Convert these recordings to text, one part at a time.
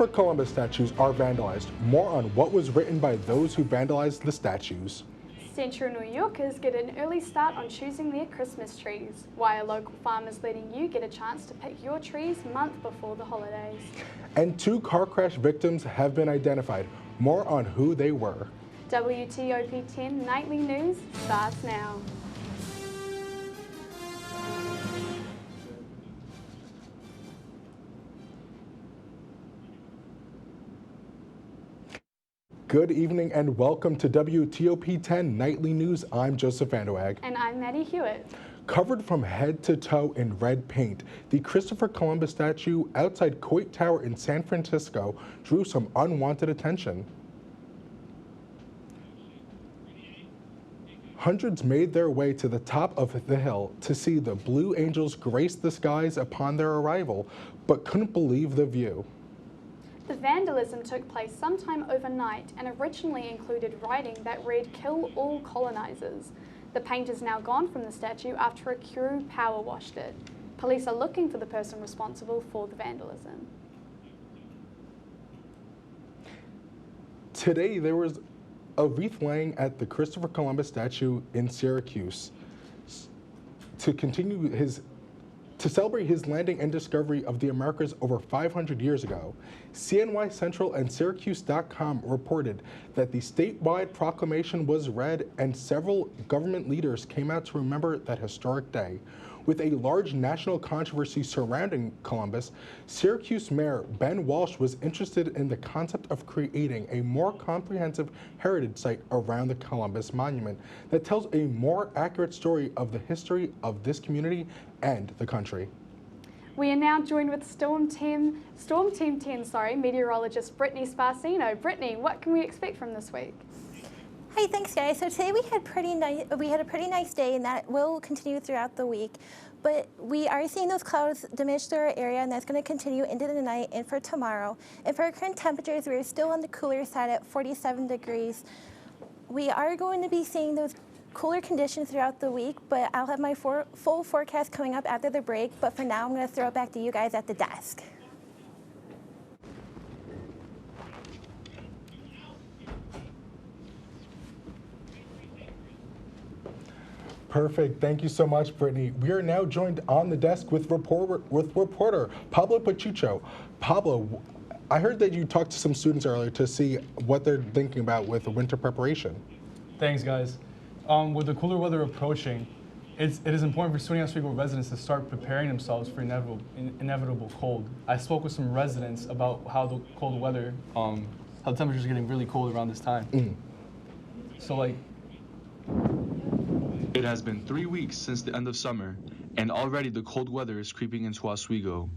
Christopher Columbus statues are vandalized. More on what was written by those who vandalized the statues. Central New Yorkers get an early start on choosing their Christmas trees. Why are local farmers letting you get a chance to pick your trees a month before the holidays? And 2 car crash victims have been identified. More on who they were. WTOP 10 Nightly News starts now. Good evening and welcome to WTOP 10 Nightly News. I'm Joseph Vanderwag. And I'm Maddie Hewitt. Covered from head to toe in red paint, the Christopher Columbus statue outside Coit Tower in San Francisco drew some unwanted attention. Hundreds made their way to the top of the hill to see the Blue Angels grace the skies upon their arrival, but couldn't believe the view. The vandalism took place sometime overnight and originally included writing that read, "Kill all colonizers." The paint is now gone from the statue after a crew power washed it. Police are looking for the person responsible for the vandalism. Today there was a wreath laying at the Christopher Columbus statue in Syracuse to celebrate his landing and discovery of the Americas over 500 years ago. CNY Central and Syracuse.com reported that the statewide proclamation was read and several government leaders came out to remember that historic day. With a large national controversy surrounding Columbus, Syracuse Mayor Ben Walsh was interested in the concept of creating a more comprehensive heritage site around the Columbus Monument that tells a more accurate story of the history of this community and the country. We are now joined with Storm Team 10 meteorologist Brittany Sparcino. Brittany, what can we expect from this week? Hey, thanks guys. So today we had a pretty nice day, and that will continue throughout the week. But we are seeing those clouds diminish through our area, and that's going to continue into the night and for tomorrow. And for our current temperatures, we're still on the cooler side at 47 degrees. We are going to be seeing those cooler conditions throughout the week, but I'll have my full forecast coming up after the break. But for now, I'm going to throw it back to you guys at the desk. Perfect. Thank you so much, Brittany. We are now joined on the desk with reporter Pablo Pachucho. Pablo, I heard that you talked to some students earlier to see what they're thinking about with winter preparation. Thanks, guys. With the cooler weather approaching, it is important for SUNY Oswego residents to start preparing themselves for inevitable cold. I spoke with some residents about how the cold weather, how the temperatures are getting really cold around this time. So it has been 3 weeks since the end of summer, and already the cold weather is creeping into Oswego.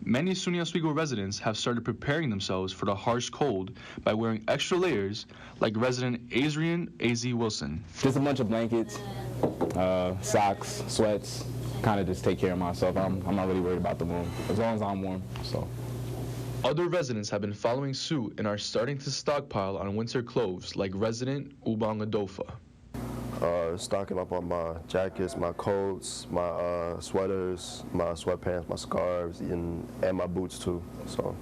Many SUNY Oswego residents have started preparing themselves for the harsh cold by wearing extra layers, like resident Adrian A.Z. Wilson. Just a bunch of blankets, socks, sweats, kind of just take care of myself. I'm not really worried about the warm, as long as I'm warm, so. Other residents have been following suit and are starting to stockpile on winter clothes, like resident Ubang Adofa. Stocking up on my jackets, my coats, my sweaters, my sweatpants, my scarves, and my boots too. So,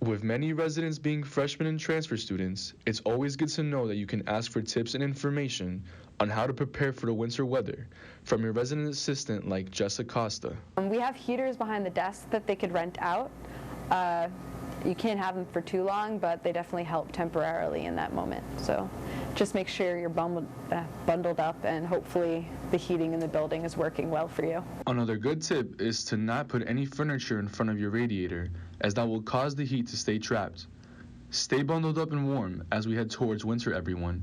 with many residents being freshmen and transfer students, it's always good to know that you can ask for tips and information on how to prepare for the winter weather from your resident assistant like Jess Acosta. We have heaters behind the desk that they could rent out. You can't have them for too long, but they definitely help temporarily in that moment. So just make sure you're bundled up, and hopefully the heating in the building is working well for you. Another good tip is to not put any furniture in front of your radiator, as that will cause the heat to stay trapped. Stay bundled up and warm as we head towards winter, everyone.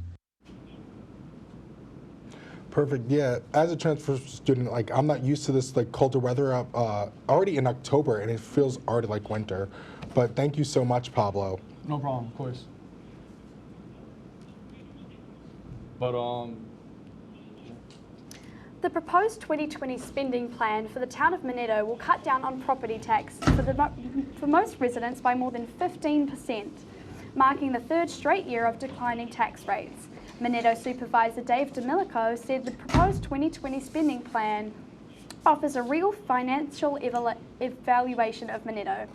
Perfect. Yeah, as a transfer student, I'm not used to this colder weather already in October, and it feels already like winter. But thank you so much, Pablo. No problem, of course. But The proposed 2020 spending plan for the town of Minetto will cut down on property tax for most residents by more than 15%, marking the third straight year of declining tax rates. Minetto Supervisor Dave Demilico said the proposed 2020 spending plan offers a real financial evaluation of Minetto.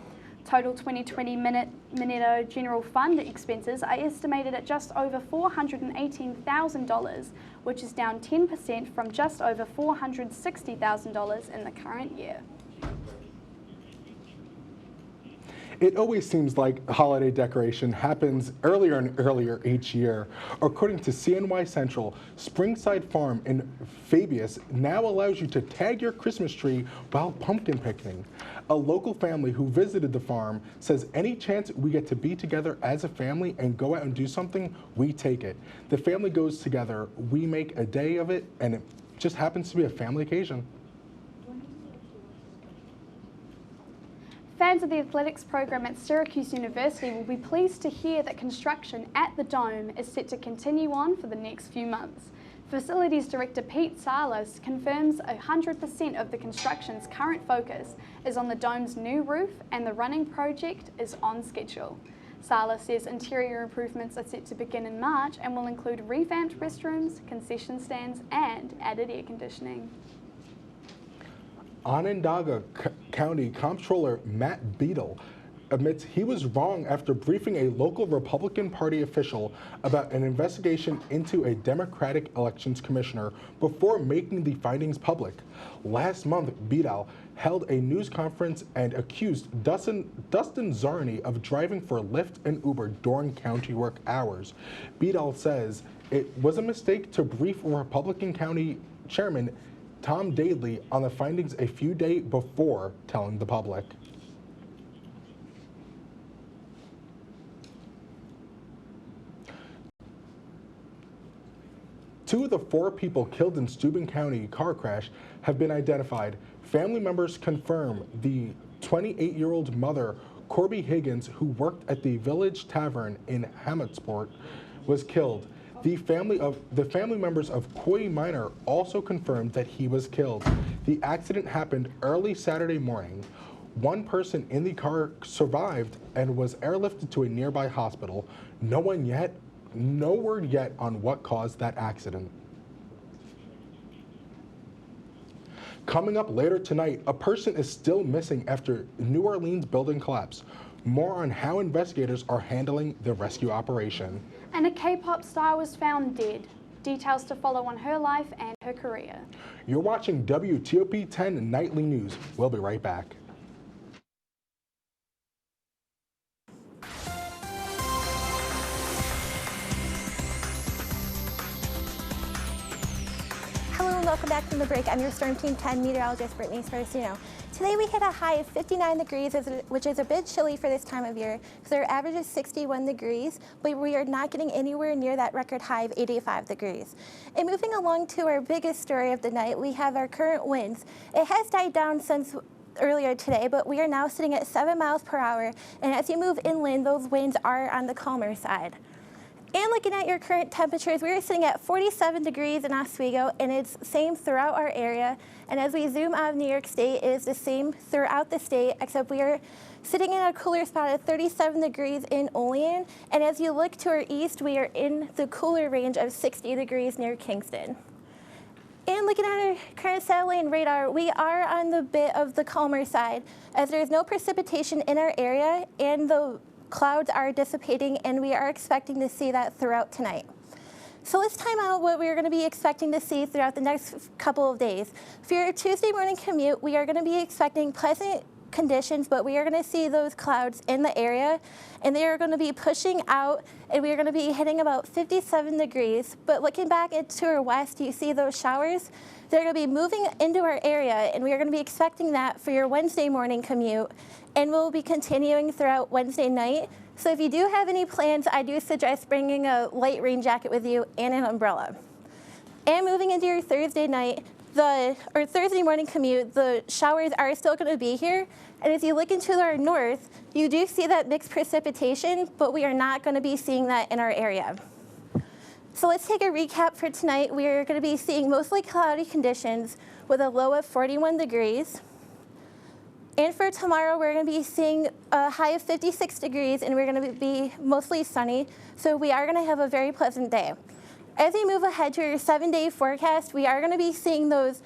Total 2020 Minetto General Fund expenses are estimated at just over $418,000, which is down 10% from just over $460,000 in the current year. It always seems like holiday decoration happens earlier and earlier each year. According to CNY Central, Springside Farm in Fabius now allows you to tag your Christmas tree while pumpkin picking. A local family who visited the farm says any chance we get to be together as a family and go out and do something, we take it. The family goes together, we make a day of it, and it just happens to be a family occasion. Fans of the athletics program at Syracuse University will be pleased to hear that construction at the Dome is set to continue on for the next few months. Facilities Director Pete Salas confirms 100% of the construction's current focus is on the Dome's new roof and the running project is on schedule. Salas says interior improvements are set to begin in March and will include revamped restrooms, concession stands and added air conditioning. Onondaga County Comptroller Matt Beadle admits he was wrong after briefing a local Republican Party official about an investigation into a Democratic Elections Commissioner before making the findings public. Last month, Beadle held a news conference and accused Dustin Zarni of driving for Lyft and Uber during county work hours. Beadle says it was a mistake to brief Republican County Chairman Tom Daley on the findings a few days before telling the public. Two of the 4 people killed in Steuben County car crash have been identified. Family members confirm the 28-year-old mother, Corby Higgins, who worked at the Village Tavern in Hammondsport, was killed. The family members of Coy Minor also confirmed that he was killed. The accident happened early Saturday morning. One person in the car survived and was airlifted to a nearby hospital. No word yet on what caused that accident. Coming up later tonight, a person is still missing after New Orleans building collapse. More on how investigators are handling the rescue operation. And a K-pop star was found dead. Details to follow on her life and her career. You're watching WTOP 10 Nightly News. We'll be right back. Hello and welcome back from the break. I'm your Storm Team 10 meteorologist, Brittany Sparacino. Today we hit a high of 59 degrees, which is a bit chilly for this time of year, because our average is 61 degrees, but we are not getting anywhere near that record high of 85 degrees. And moving along to our biggest story of the night, we have our current winds. It has died down since earlier today, but we are now sitting at 7 miles per hour, and as you move inland, those winds are on the calmer side. And looking at your current temperatures, we are sitting at 47 degrees in Oswego, and it's the same throughout our area. And as we zoom out of New York State, it is the same throughout the state, except we are sitting in a cooler spot at 37 degrees in Olean. And as you look to our east, we are in the cooler range of 60 degrees near Kingston. And looking at our current satellite and radar, we are on the bit of the calmer side, as there is no precipitation in our area, and the clouds are dissipating, and we are expecting to see that throughout tonight. So let's time out what we're going to be expecting to see throughout the next couple of days. For your Tuesday morning commute, we are going to be expecting pleasant conditions, but we are going to see those clouds in the area, and they are going to be pushing out, and we are going to be hitting about 57 degrees. But looking back into our west, you see those showers? They're going to be moving into our area, and we are going to be expecting that for your Wednesday morning commute, and we'll be continuing throughout Wednesday night. So if you do have any plans, I do suggest bringing a light rain jacket with you and an umbrella. And moving into your Thursday night, or Thursday morning commute, the showers are still going to be here. And if you look into our north, you do see that mixed precipitation, but we are not going to be seeing that in our area. So let's take a recap for tonight. We are going to be seeing mostly cloudy conditions with a low of 41 degrees. And for tomorrow, we're going to be seeing a high of 56 degrees, and we're going to be mostly sunny. So we are going to have a very pleasant day. As we move ahead to your 7-day forecast, we are going to be seeing those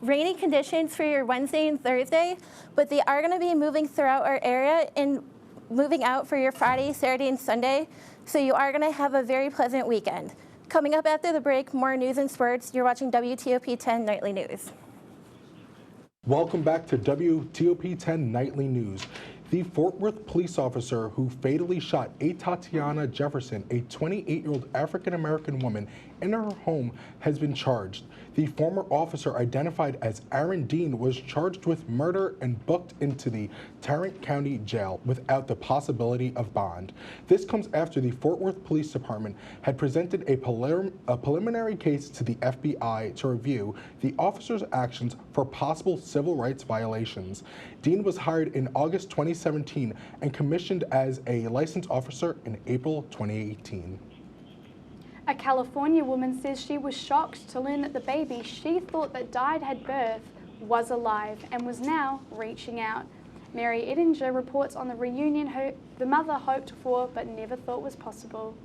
rainy conditions for your Wednesday and Thursday, but they are going to be moving throughout our area and moving out for your Friday, Saturday, and Sunday. So you are going to have a very pleasant weekend. Coming up after the break, more news and sports. You're watching WTOP 10 Nightly News. Welcome back to WTOP 10 Nightly News. The Fort Worth police officer who fatally shot Tatiana Jefferson, a 28-year-old African-American woman, in her home has been charged. The former officer, identified as Aaron Dean, was charged with murder and booked into the Tarrant County Jail without the possibility of bond. This comes after the Fort Worth Police Department had presented a preliminary case to the FBI to review the officer's actions for possible civil rights violations. Dean was hired in August 2017 and commissioned as a licensed officer in April 2018. A California woman says she was shocked to learn that the baby she thought that died at birth was alive and was now reaching out. Mary Edinger reports on the reunion the mother hoped for but never thought was possible.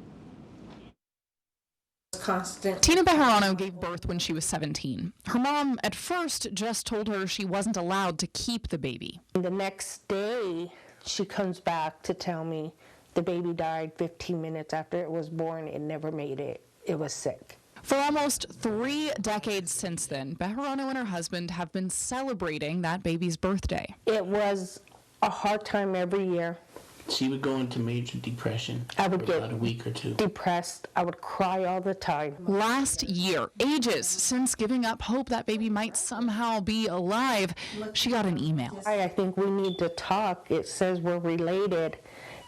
Tina Bejarano gave birth when she was 17. Her mom at first just told her she wasn't allowed to keep the baby. The next day, she comes back to tell me the baby died 15 minutes after it was born. It never made it. It was sick. For almost 3 decades since then, Bejarano and her husband have been celebrating that baby's birthday. It was a hard time every year. She would go into major depression. I would get about a week or two. Depressed. I would cry all the time. Last year, ages since giving up hope that baby might somehow be alive, she got an email. I think we need to talk. It says we're related,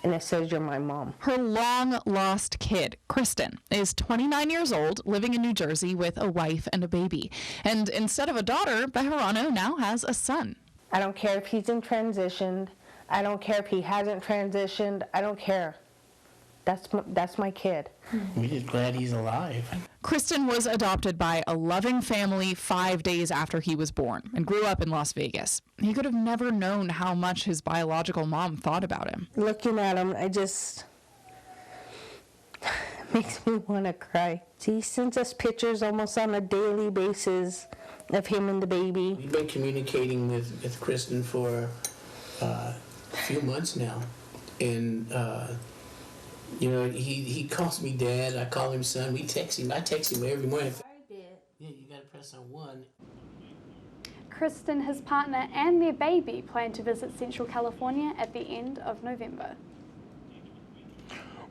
and it says you're my mom. Her long-lost kid, Kristen, is 29 years old, living in New Jersey with a wife and a baby. And instead of a daughter, Bejarano now has a son. I don't care if he's in transition. I don't care if he hasn't transitioned. I don't care. That's my kid. We're just glad he's alive. Kristen was adopted by a loving family 5 days after he was born and grew up in Las Vegas. He could have never known how much his biological mom thought about him. Looking at him, makes me want to cry. He sends us pictures almost on a daily basis of him and the baby. We've been communicating with Kristen for a few months now, and he calls me dad. I call him son. We text him. I text him every morning. Yeah, you gotta press on 1. Kristen, his partner, and their baby plan to visit Central California at the end of November.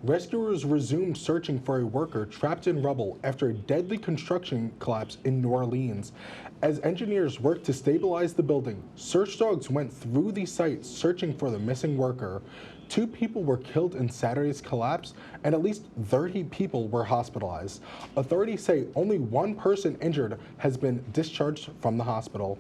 Rescuers resumed searching for a worker trapped in rubble after a deadly construction collapse in New Orleans. As engineers worked to stabilize the building, search dogs went through the site searching for the missing worker. 2 people were killed in Saturday's collapse, and at least 30 people were hospitalized. Authorities say only 1 person injured has been discharged from the hospital.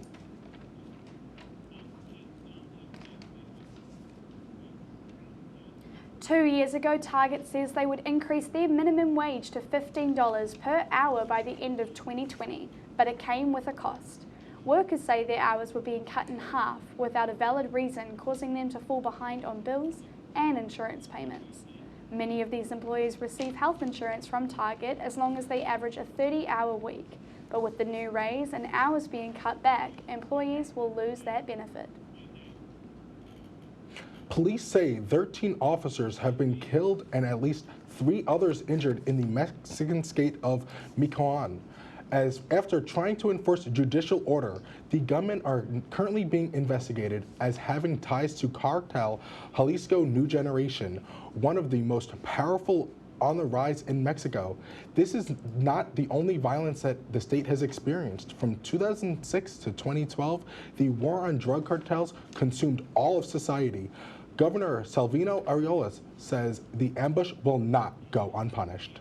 Two years ago, Target says they would increase their minimum wage to $15 per hour by the end of 2020, but it came with a cost. Workers say their hours were being cut in half without a valid reason, causing them to fall behind on bills and insurance payments. Many of these employees receive health insurance from Target as long as they average a 30-hour week, but with the new raise and hours being cut back, employees will lose that benefit. Police say 13 officers have been killed and at least 3 others injured in the Mexican state of Michoacan. As after trying to enforce judicial order, the gunmen are currently being investigated as having ties to cartel Jalisco New Generation, one of the most powerful on the rise in Mexico. This is not the only violence that the state has experienced. From 2006 to 2012, the war on drug cartels consumed all of society. Governor Salvino Aureoles says the ambush will not go unpunished.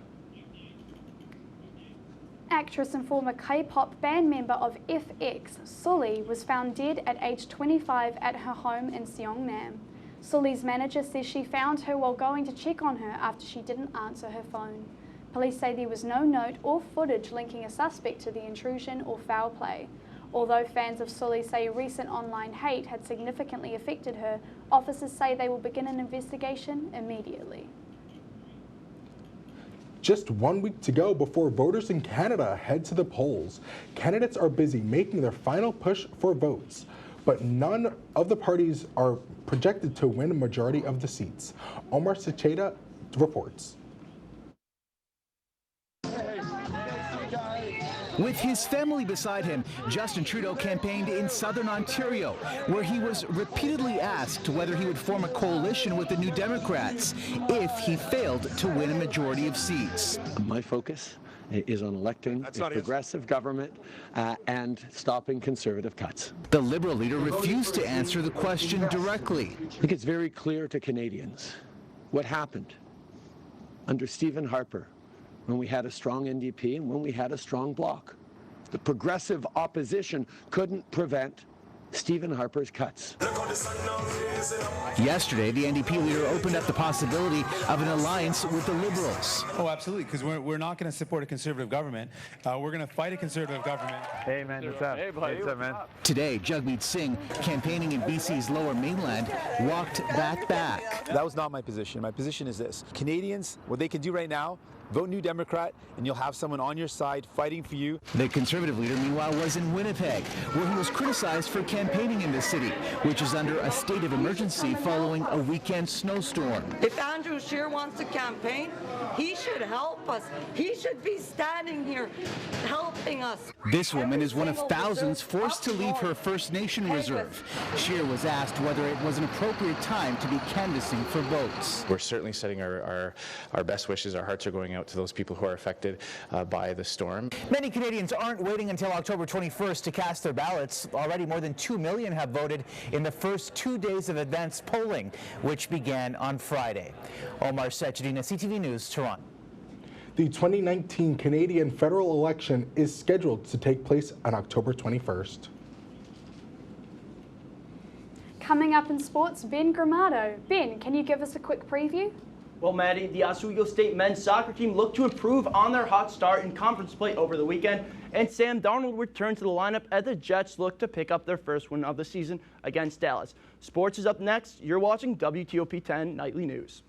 Actress and former K-pop band member of FX, Sully, was found dead at age 25 at her home in Seongnam. Sully's manager says she found her while going to check on her after she didn't answer her phone. Police say there was no note or footage linking a suspect to the intrusion or foul play. Although fans of Sully say recent online hate had significantly affected her, officers say they will begin an investigation immediately. Just 1 week to go before voters in Canada head to the polls. Candidates are busy making their final push for votes, but none of the parties are projected to win a majority of the seats. Omar Secheda reports. With his family beside him, Justin Trudeau campaigned in southern Ontario, where he was repeatedly asked whether he would form a coalition with the New Democrats if he failed to win a majority of seats. My focus is on electing a progressive government and stopping conservative cuts. The Liberal leader refused to answer the question directly. I think it's very clear to Canadians what happened under Stephen Harper when we had a strong NDP and when we had a strong bloc. The progressive opposition couldn't prevent Stephen Harper's cuts. Yesterday, the NDP leader opened up the possibility of an alliance with the Liberals. Oh, absolutely, because we're not going to support a conservative government. We're going to fight a conservative government. Hey, man, what's up? Hey, buddy. What's up, man? Today, Jagmeet Singh, campaigning in BC's Lower Mainland, walked that back. That was not my position. My position is this. Canadians, what they can do right now, vote New Democrat, and you'll have someone on your side fighting for you. The Conservative leader, meanwhile, was in Winnipeg, where he was criticized for campaigning in the city, which is under a state of emergency following a weekend snowstorm. If Andrew Scheer wants to campaign, he should help us. He should be standing here helping us. This woman is one of thousands forced to leave her First Nation reserve. Scheer was asked whether it was an appropriate time to be canvassing for votes. We're certainly setting our best wishes. Our hearts are going out to those people who are affected by the storm. Many Canadians aren't waiting until October 21st to cast their ballots. Already more than 2 million have voted in the first 2 days of advanced polling, which began on Friday. Omar Sechedina, CTV News, Toronto. The 2019 Canadian federal election is scheduled to take place on October 21st. Coming up in sports, Ben Gramado. Ben, can you give us a quick preview? Well, Maddie, the Oswego State men's soccer team looked to improve on their hot start in conference play over the weekend, and Sam Darnold returned to the lineup as the Jets look to pick up their first win of the season against Dallas. Sports is up next. You're watching WTOP 10 Nightly News.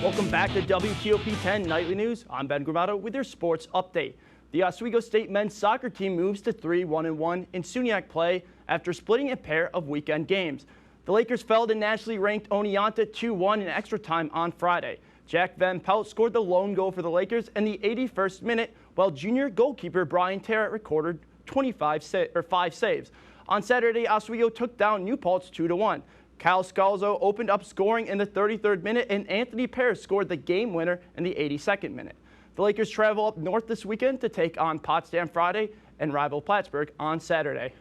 Welcome back to WTOP 10 Nightly News. I'm Ben Gramado with your sports update. The Oswego State men's soccer team moves to 3-1-1 in SUNYAC play after splitting a pair of weekend games. The Lakers fell to nationally ranked Oneonta 2-1 in extra time on Friday. Jack Van Pelt scored the lone goal for the Lakers in the 81st minute, while junior goalkeeper Brian Terrett recorded 5 saves. On Saturday, Oswego took down New Paltz 2-1. Kyle Scalzo opened up scoring in the 33rd minute, and Anthony Paris scored the game winner in the 82nd minute. The Lakers travel up north this weekend to take on Potsdam Friday and rival Plattsburgh on Saturday.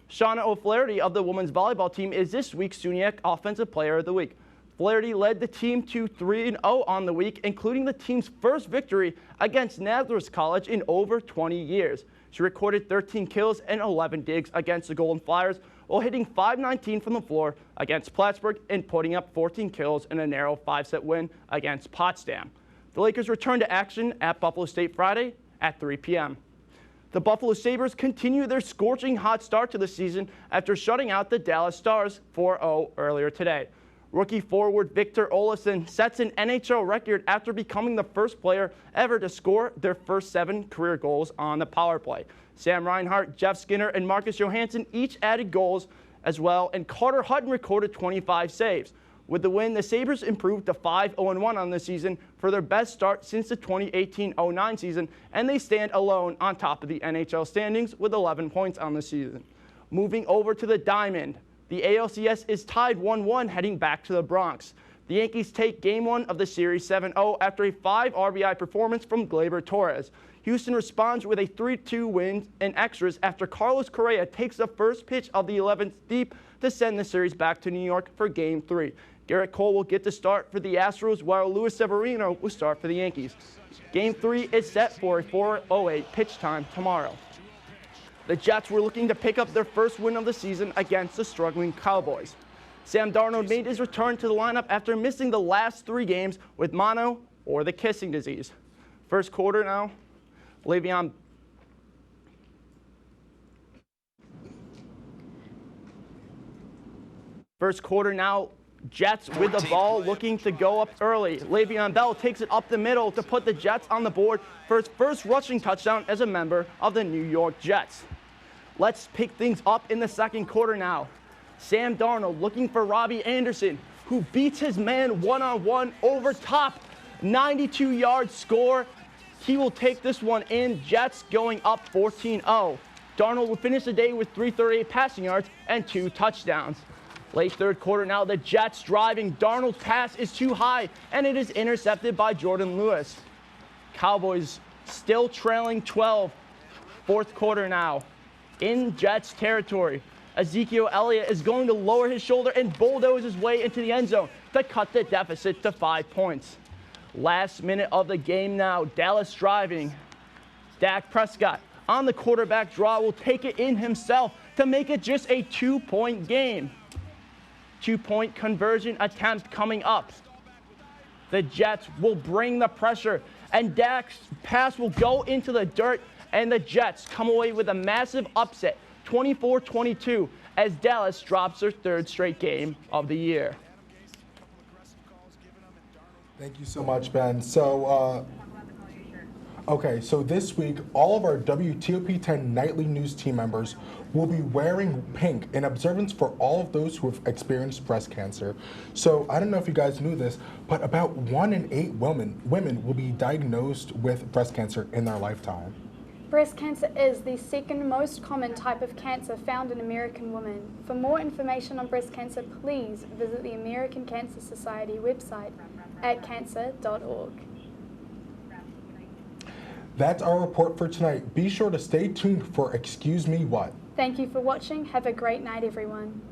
Shauna O'Flaherty of the women's volleyball team is this week's SUNYAC Offensive Player of the Week. Flaherty led the team to 3-0 on the week, including the team's first victory against Nazareth College in over 20 years. She recorded 13 kills and 11 digs against the Golden Flyers, while hitting .519 from the floor against Plattsburgh and putting up 14 kills in a narrow 5-set win against Potsdam. The Lakers return to action at Buffalo State Friday at 3 p.m. The Buffalo Sabres continue their scorching hot start to the season after shutting out the Dallas Stars 4-0 earlier today. Rookie forward Victor Olofsson sets an NHL record after becoming the first player ever to score their first 7 career goals on the power play. Sam Reinhart, Jeff Skinner, and Marcus Johansson each added goals as well, and Carter Hutton recorded 25 saves. With the win, the Sabres improved to 5-0-1 on the season for their best start since the 2018-09 season, and they stand alone on top of the NHL standings with 11 points on the season. Moving over to the Diamond, the ALCS is tied 1-1 heading back to the Bronx. The Yankees take Game 1 of the Series 7-0 after a 5 RBI performance from Gleyber Torres. Houston responds with a 3-2 win in extras after Carlos Correa takes the first pitch of the 11th deep to send the series back to New York for Game 3. Garrett Cole will get the start for the Astros, while Luis Severino will start for the Yankees. Game 3 is set for a 4:08 pitch time tomorrow. The Jets were looking to pick up their first win of the season against the struggling Cowboys. Sam Darnold made his return to the lineup after missing the last 3 games with mono or the kissing disease. First quarter now. Le'Veon. First quarter now, Jets with the ball looking to go up early. Le'Veon Bell takes it up the middle to put the Jets on the board for his first rushing touchdown as a member of the New York Jets. Let's pick things up in the second quarter now. Sam Darnold looking for Robbie Anderson, who beats his man one-on-one over top. 92-yard score. He will take this one in. Jets going up 14-0. Darnold will finish the day with 338 passing yards and 2 touchdowns. Late third quarter now, the Jets driving. Darnold's pass is too high, and it is intercepted by Jordan Lewis. Cowboys still trailing 12. Fourth quarter now. In Jets territory, Ezekiel Elliott is going to lower his shoulder and bulldoze his way into the end zone to cut the deficit to 5 points. Last minute of the game now, Dallas driving. Dak Prescott on the quarterback draw will take it in himself to make it just a 2-point game. 2-point conversion attempt coming up. The Jets will bring the pressure, and Dak's pass will go into the dirt, and the Jets come away with a massive upset, 24-22, as Dallas drops their 3rd straight game of the year. Thank you so much, Ben. So, okay, so this week, all of our WTOP 10 nightly news team members will be wearing pink in observance for all of those who have experienced breast cancer. So I don't know if you guys knew this, but about 1 in 8 women will be diagnosed with breast cancer in their lifetime. Breast cancer is the second most common type of cancer found in American women. For more information on breast cancer, please visit the American Cancer Society website at cancer.org. That's our report for tonight. Be sure to stay tuned for Excuse Me What. Thank you for watching. Have a great night, everyone.